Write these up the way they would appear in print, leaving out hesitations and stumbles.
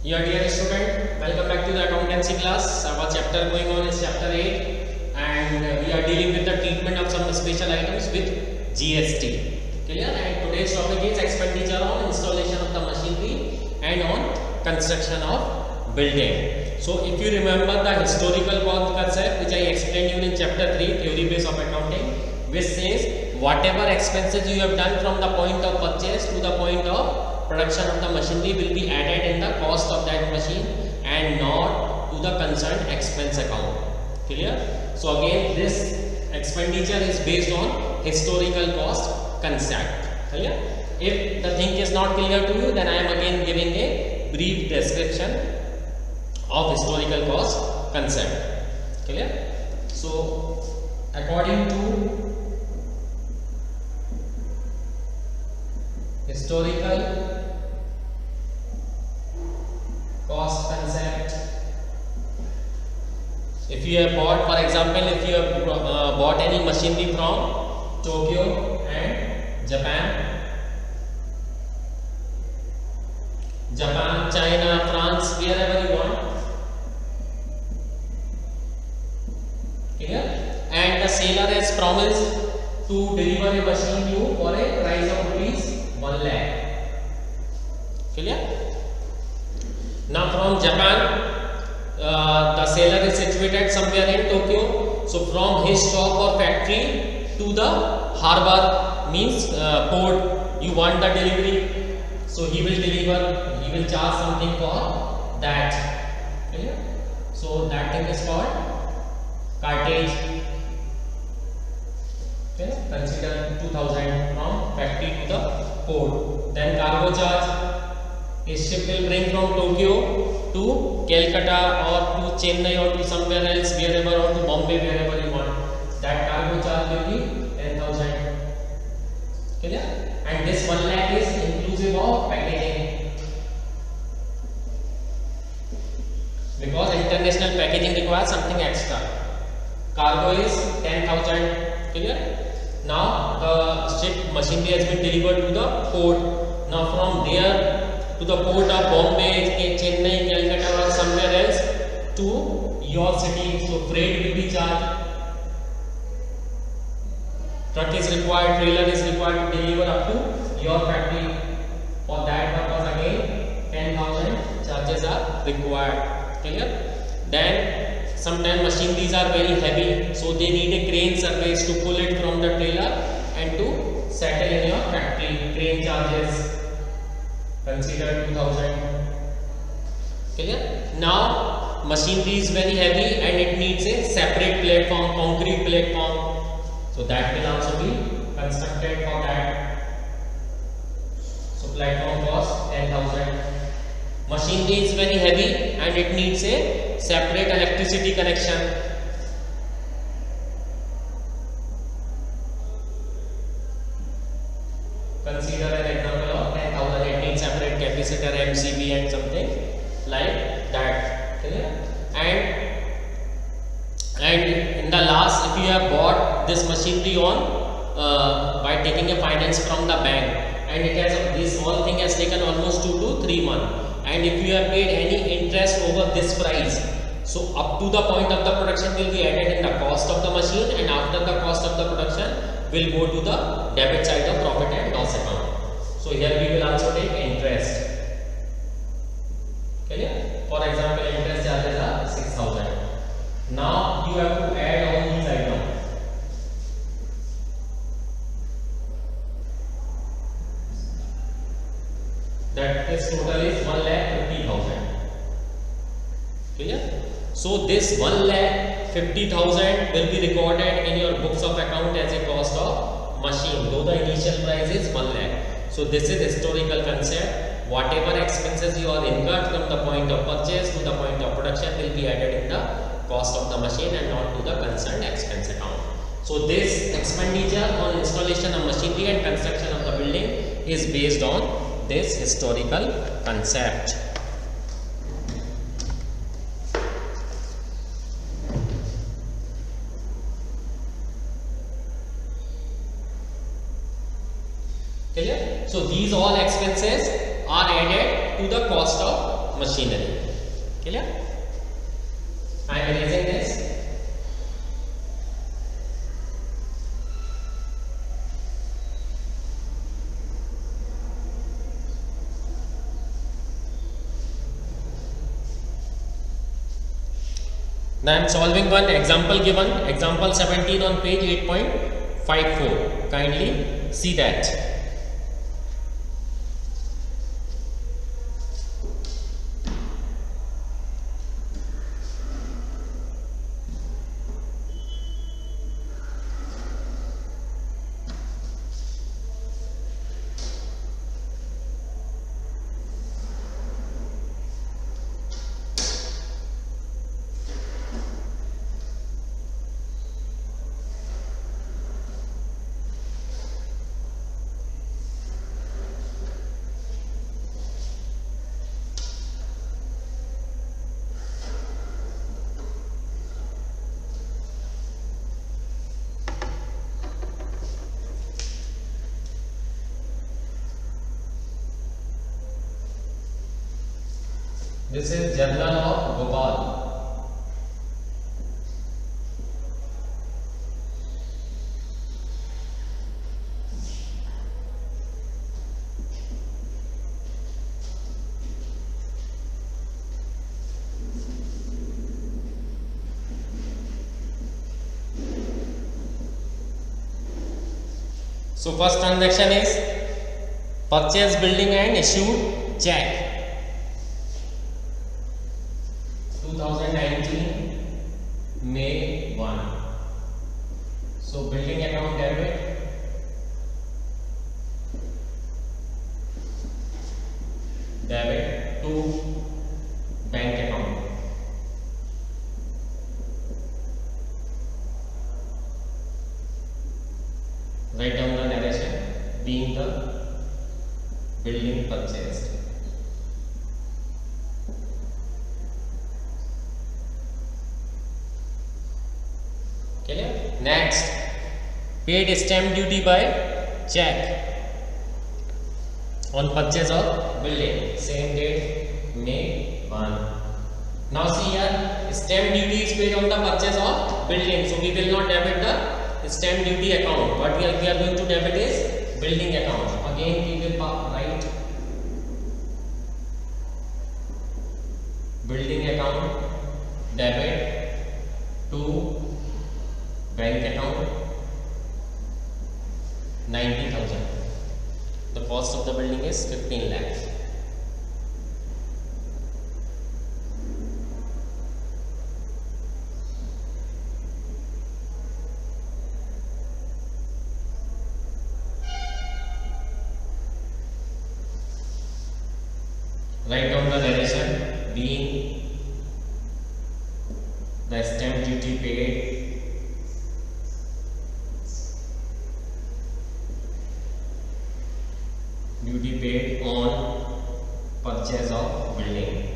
Yeah, dear student, welcome back to the accountancy class. Our chapter going on is chapter 8 and we are dealing with the treatment of some special items with GST. Clear? And today's topic is expenditure on installation of the machinery and on construction of building. So if you remember the historical concept which I explained you in chapter 3, theory base of accounting, which says whatever expenses you have done from the point of purchase to the point of production of the machinery will be added in the cost of that machine and not to the concerned expense account. Clear? So again this expenditure is based on historical cost concept. Clear? If the thing is not clear to you, then I am again giving a brief description of historical cost concept. Clear? So according to historical cost concept, if you have bought, for example, if you have bought any machinery from Tokyo and Japan, China, France, wherever you want, clear? And the seller has promised to deliver a machine to you for a price of rupees 1 lakh. Clear? Now from Japan, the seller is situated somewhere in Tokyo. So from his shop or factory to the harbor, means port, you want the delivery. So he will deliver, he will charge something for that. Clear? So that thing is called cartage. Okay, consider 2000 from factory to the port. Then cargo charge. A ship will bring from Tokyo to Calcutta or to Chennai or to somewhere else, wherever, or to Bombay, wherever you want. That cargo charge will be 10,000. Clear? And this 1 lakh is inclusive of packaging, because international packaging requires something extra. Cargo is 10,000. Clear? Now the ship machinery has been delivered to the port. Now from there to the port of Bombay, Chennai, Calcutta or somewhere else to your city, so freight will be charged. Truck is required, trailer is required to deliver up to your factory. For that purpose again 10,000 charges are required. Clear? Then sometimes machineries are very heavy, so they need a crane service to pull it from the trailer and to settle in your factory. Crane charges, consider 2000. Clear? Now machinery is very heavy and it needs a separate platform, concrete platform, so that will also be constructed for that. So platform cost 10,000. Machinery is very heavy and it needs a separate electricity connection. Consider an example of 10,000. It needs separate capacitor, MCB and something like that. Clear? And in the last, if you have bought this machinery on by taking a finance from the bank, and it has, this whole thing has taken almost 2 to 3 months, and if you have paid any interest over this price, so up to the point of the production will be added in the cost of the machine, and after the cost of the production will go to the debit side of profit and loss account. So here we will also take interest. Clear? For example, interest charges are 6,000. Now you have to add all these items. That is total is 1,50,000. Clear? So this 1,50,000 will be recorded in your books of account as a cost of machine, though the initial price is 1 lakh. So this is historical concept. Whatever expenses you are incurred from the point of purchase to the point of production will be added in the cost of the machine and not to the concerned expense account. So this expenditure on installation of machinery and construction of the building is based on this historical concept. Clear? So these all expenses are added to the cost of machinery. Clear? I am erasing this. Now I am solving one example given, example 17 on page 8.54. Kindly see that. This is Journal of Gopal. So first transaction is purchase building and issued check. 2019 May 1. So building account debit, to bank account. Write down the narration being the building purchased. Clear? Next, paid stamp duty by check on purchase of building. Same date, May 1. Now see here, stamp duty is paid on the purchase of building. So we will not debit the stamp duty account. What we are going to debit is building account. Again we will write building account debit to bank account 90,000. The cost of the building is 15 lakhs. Write down the narration being the stamp duty paid on purchase of building.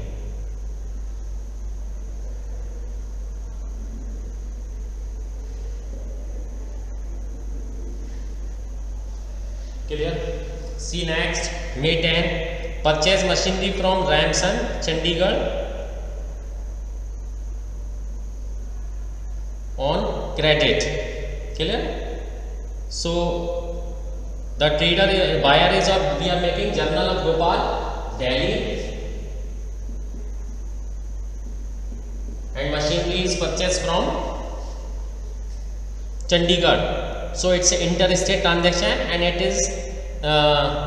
Clear? See next, May 10, purchase machinery from Ramson, Chandigarh on credit. Clear? So the trader buyer is of, we are making Journal of Gopal, Delhi, and machinery is purchased from Chandigarh. So it's an interstate transaction and it is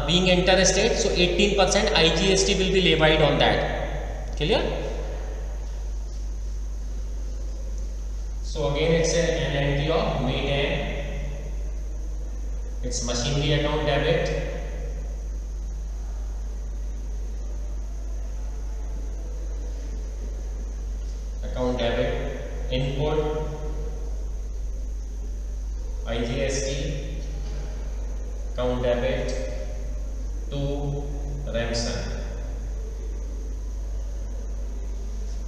being interstate. So 18% IGST will be levied on that. Clear? So again it's an entry of May 10. It's machinery account debit, input, IGST, account debit to Ramson.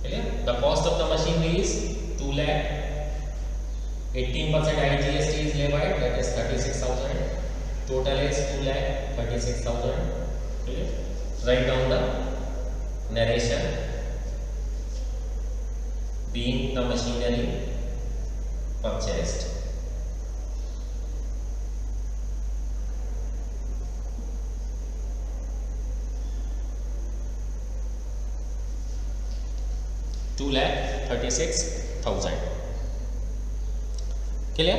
Clear? The cost of the machinery is 2 lakh. 18% IGST is levied, that is 36,000. Total is 2 lakh 36,000. Clear? Write down the narration being the machinery purchased. ₹2,36,000. Clear?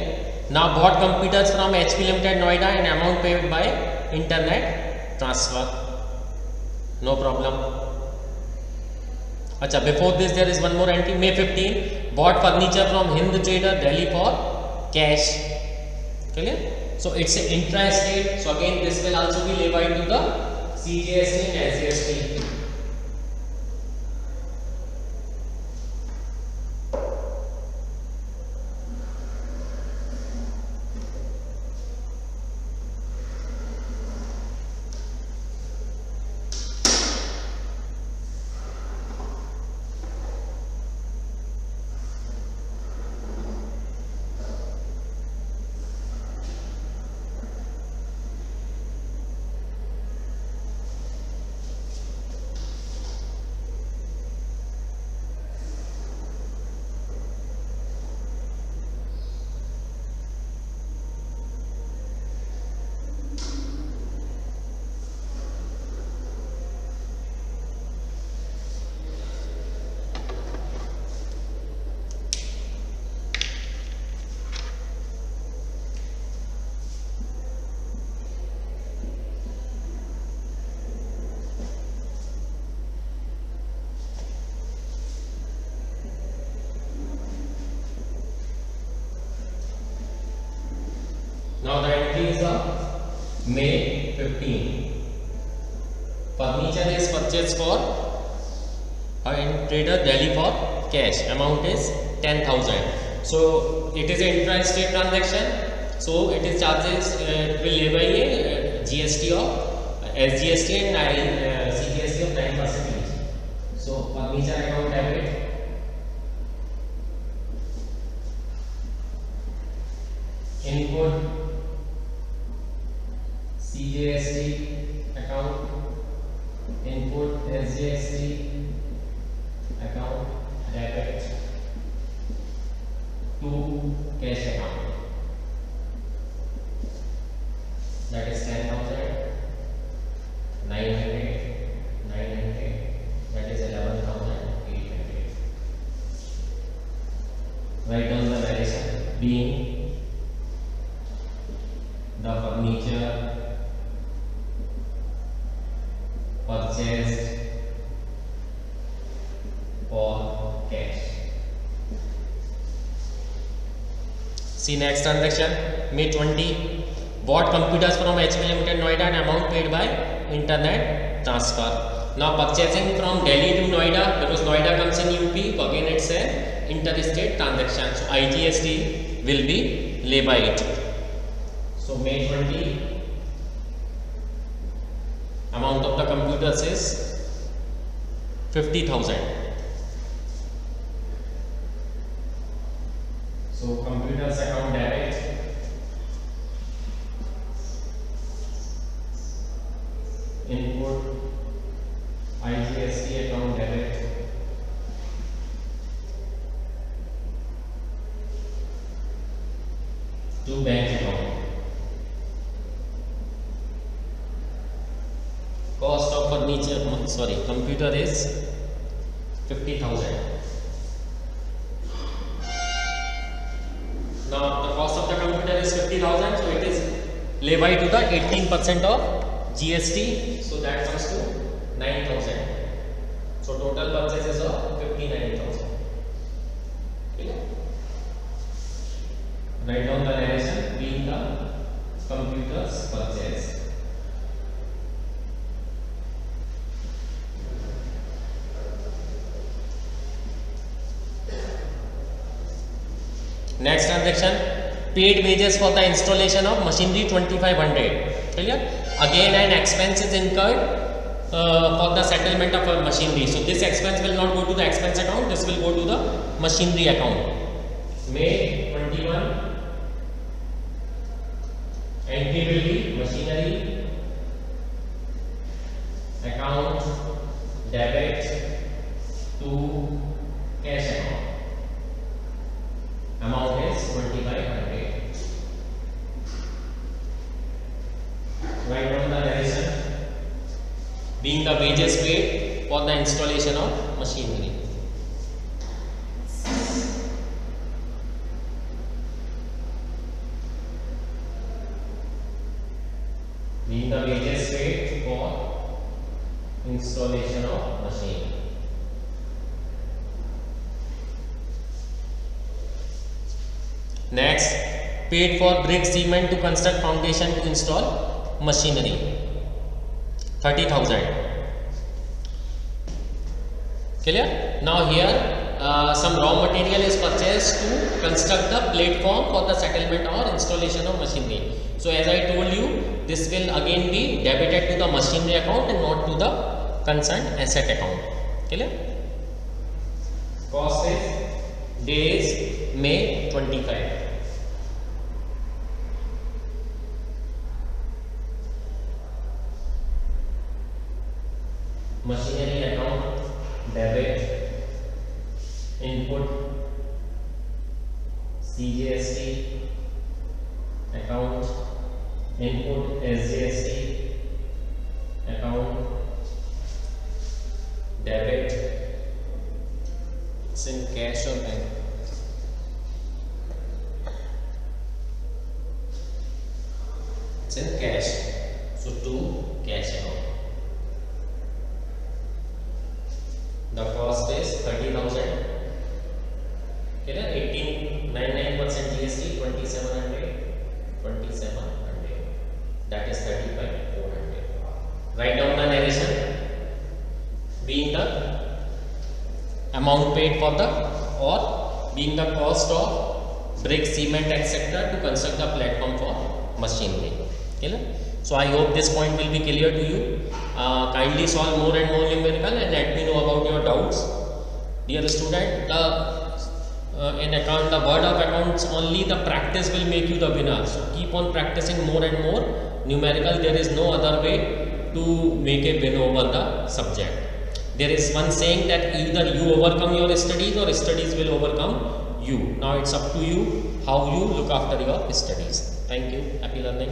Now bought computers from HP Limited Noida and amount paid by internet transfer. No problem. अच्छा, before this there is one more entry. May 15, bought furniture from Hind Trader Delhi for cash. Clear? So it's an intra-estate. So again this will also be levied to the CGST and SGST. Now the entry is of May 15. Furniture is purchased for Trader Delhi for cash. Amount is 10,000. So it is an intra-state transaction. So it is charges will levy GST of SGST and CGST of 9% each. So furniture account debit. Input CGST account, input SGST account, debit to cash account. That is 10,000, 900, 900. That is 11,800. Write down the narration being the furniture purchased for cash. See next transaction, May 20, bought computers from HP Limited Noida and amount paid by internet transfer. Now purchasing from Delhi to Noida, because Noida comes in UP, again it's an interstate transaction. So IGST will be levied. So May 20, amount of the computers is 50,000. So computers account debit, input IGST account debit, to bank account. Cost of furniture, computer is 50,000. Now the cost of the computer is 50,000, so it is levied to the 18% of GST, so that comes to 9,000. So total purchase is of 59,000. Okay. Write down the narration being the computers purchase. Next transaction, paid wages for the installation of machinery 2500. Clear? Again an expense is incurred for the settlement of a machinery. So this expense will not go to the expense account, this will go to the machinery account. May 21, entry will be machinery account debit wages paid for the installation of machinery. Being the wages paid for installation of machinery. Next, paid for brick cement to construct foundation to install machinery, 30,000. Clear? Now here some raw material is purchased to construct the platform for the settlement or installation of machinery. So as I told you, this will again be debited to the machinery account and not to the concerned asset account. Clear? Cost is days May 25. Machinery account debit, input CGST account, input SGST account, debit. It's in cash or bank. It's in cash, so to cash account. The cost is 30,000. Okay, 18.99% GST, 2,700. That is 30,400. Write down the narration. Being the amount paid for the, or being the cost of brick, cement, etc. to construct the platform for machinery. Okay? So I hope this point will be clear to you. Kindly solve more and more numerical and let me know about your doubts. Dear student, the word of accounts only the practice will make you the winner. So keep on practicing more and more numerical. There is no other way to make a win over the subject. There is one saying that either you overcome your studies or studies will overcome you. Now it's up to you how you look after your studies. Thank you. Happy learning.